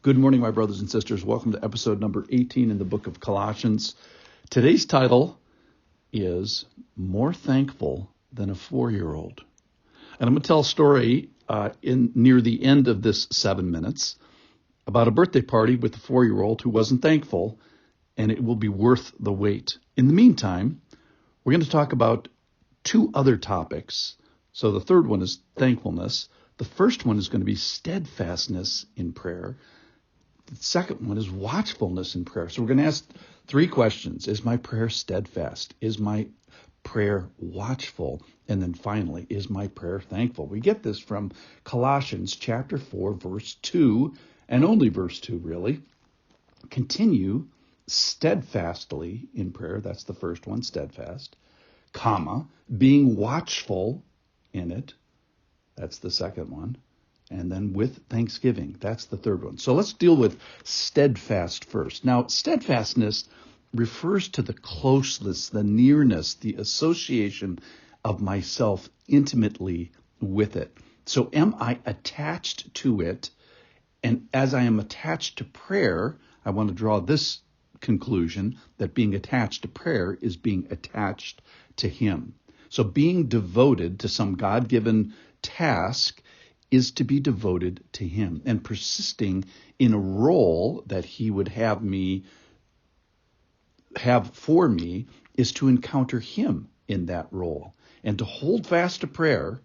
Good morning, my brothers and sisters. Welcome to episode number 18 in the book of Colossians. Today's title is More Thankful Than a 4-Year-Old. And I'm going to tell a story near the end of this 7 minutes about a birthday party with a 4-year-old who wasn't thankful, and it will be worth the wait. In the meantime, we're going to talk about two other topics. So the third one is thankfulness. The first one is going to be steadfastness in prayer. The second one is watchfulness in prayer. So we're going to ask three questions. Is my prayer steadfast? Is my prayer watchful? And then finally, is my prayer thankful? We get this from Colossians chapter 4, verse 2, and only verse 2, really. Continue steadfastly in prayer. That's the first one, steadfast, comma, being watchful in it. That's the second one. And then with thanksgiving. That's the third one. So let's deal with steadfast first. Now, steadfastness refers to the closeness, the nearness, the association of myself intimately with it. So am I attached to it? And as I am attached to prayer, I want to draw this conclusion that being attached to prayer is being attached to Him. So being devoted to some God-given task is to be devoted to Him, and persisting in a role that He would have for me is to encounter Him in that role. And to hold fast to prayer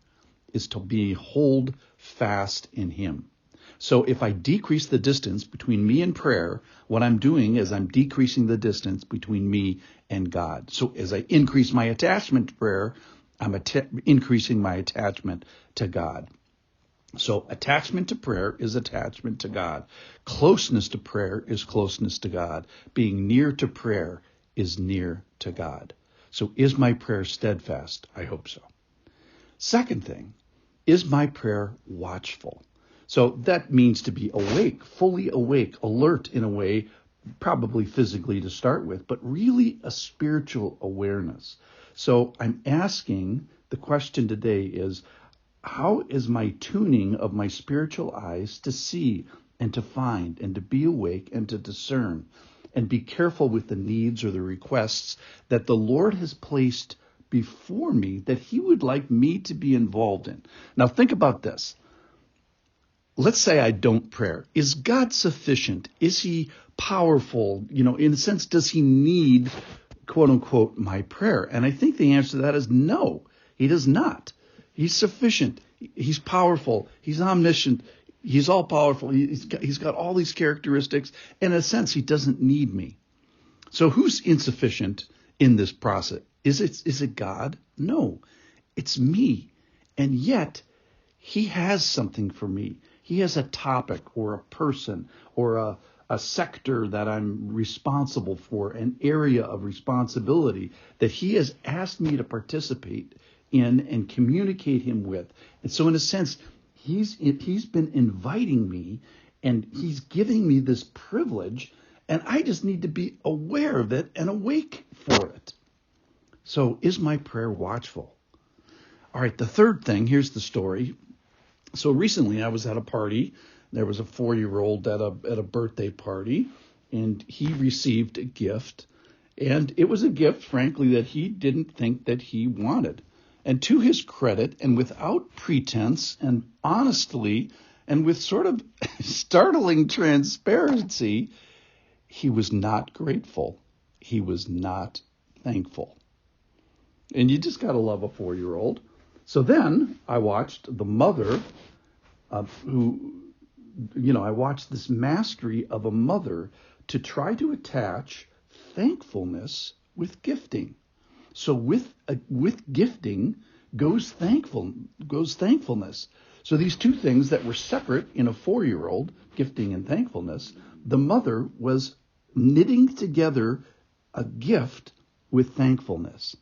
is to hold fast in Him. So if I decrease the distance between me and prayer, what I'm doing is I'm decreasing the distance between me and God. So as I increase my attachment to prayer, I'm increasing my attachment to God. So attachment to prayer is attachment to God. Closeness to prayer is closeness to God. Being near to prayer is near to God. So is my prayer steadfast? I hope so. Second thing, is my prayer watchful? So that means to be awake, fully awake, alert in a way, probably physically to start with, but really a spiritual awareness. So I'm asking, the question today is, how is my tuning of my spiritual eyes to see and to find and to be awake and to discern and be careful with the needs or the requests that the Lord has placed before me that He would like me to be involved in? Now think about this. Let's say I don't pray. Is God sufficient? Is He powerful? In a sense, does He need, quote unquote, my prayer? And I think the answer to that is no, He does not. He's sufficient. He's powerful. He's omniscient. He's all powerful. He's got all these characteristics. In a sense, He doesn't need me. So who's insufficient in this process? Is it God? No, it's me. And yet He has something for me. He has a topic or a person or a sector that I'm responsible for, an area of responsibility that He has asked me to participate in and communicate Him with. And so in a sense, He's been inviting me and He's giving me this privilege, and I just need to be aware of it and awake for it. So is my prayer watchful? All right, the third thing, here's the story. So recently I was at a party. There was a 4-year-old at a birthday party, and he received a gift. And it was a gift, frankly, that he didn't think that he wanted. And to his credit, and without pretense, and honestly, and with sort of startling transparency, he was not grateful. He was not thankful. And you just got to love a 4-year-old. So then I watched the mother I watched this mastery of a mother to try to attach thankfulness with gifting. So with gifting goes thankfulness. So these two things that were separate in a 4-year-old, gifting and thankfulness, the mother was knitting together a gift with thankfulness.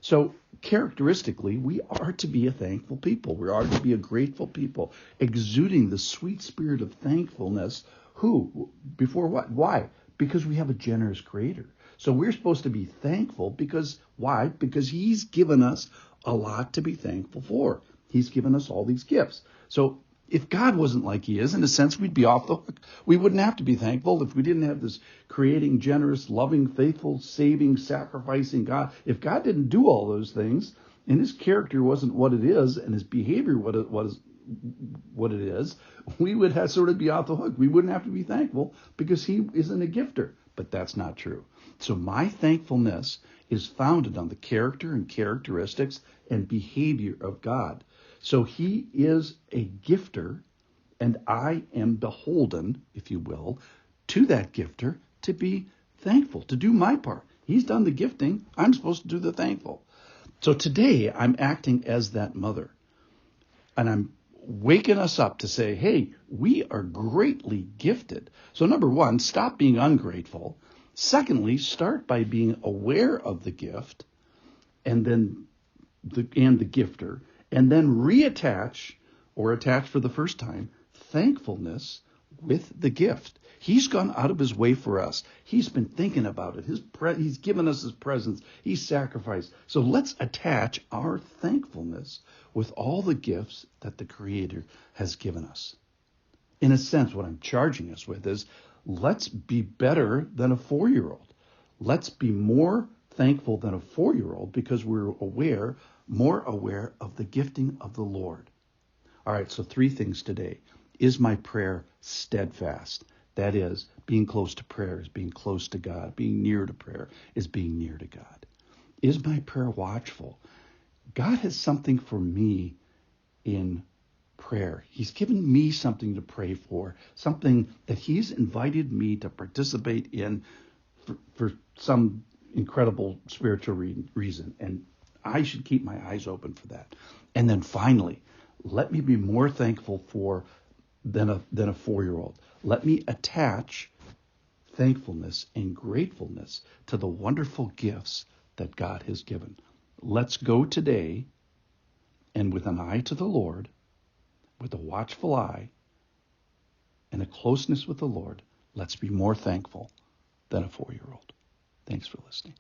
So characteristically, we are to be a thankful people. We are to be a grateful people, exuding the sweet spirit of thankfulness. Before what? Why? Because we have a generous Creator. So we're supposed to be thankful because, why? Because He's given us a lot to be thankful for. He's given us all these gifts. So If God wasn't like he is, in a sense, we'd be off the hook. We wouldn't have to be thankful if we didn't have this creating, generous, loving, faithful, saving, sacrificing God. If God didn't do all those things, and his character wasn't what it is, and his behavior what it is, we would have sort of be off the hook. We wouldn't have to be thankful because he isn't a gifter. But that's not true. So my thankfulness is founded on the character and characteristics and behavior of God. So he is a gifter, and I am beholden, if you will, to that gifter to be thankful, to do my part. He's done the gifting. I'm supposed to do the thankful. So today I'm acting as that mother, and I'm waking us up to say, hey, we are greatly gifted. So number one, stop being ungrateful. Secondly, start by being aware of the gift and then the gifter, and then reattach or attach for the first time thankfulness with the gift. He's gone out of his way for us. He's been thinking about it. He's given us his presence. He's sacrificed. So let's attach our thankfulness with all the gifts that the Creator has given us. In a sense, what I'm charging us with is, let's be better than a 4-year-old. Let's be more thankful than a 4-year-old because we're more aware of the gifting of the Lord. All right, so 3 things today. Is my prayer steadfast? That is, being close to prayer is being close to God. Being near to prayer is being near to God. Is my prayer watchful? God has something for me in prayer. He's given me something to pray for, something that he's invited me to participate in for some incredible spiritual reason. And I should keep my eyes open for that. And then finally, let me be more thankful than a 4-year-old. Let me attach thankfulness and gratefulness to the wonderful gifts that God has given. Let's go today, and with an eye to the Lord, with a watchful eye and a closeness with the Lord, let's be more thankful than a 4-year-old. Thanks for listening.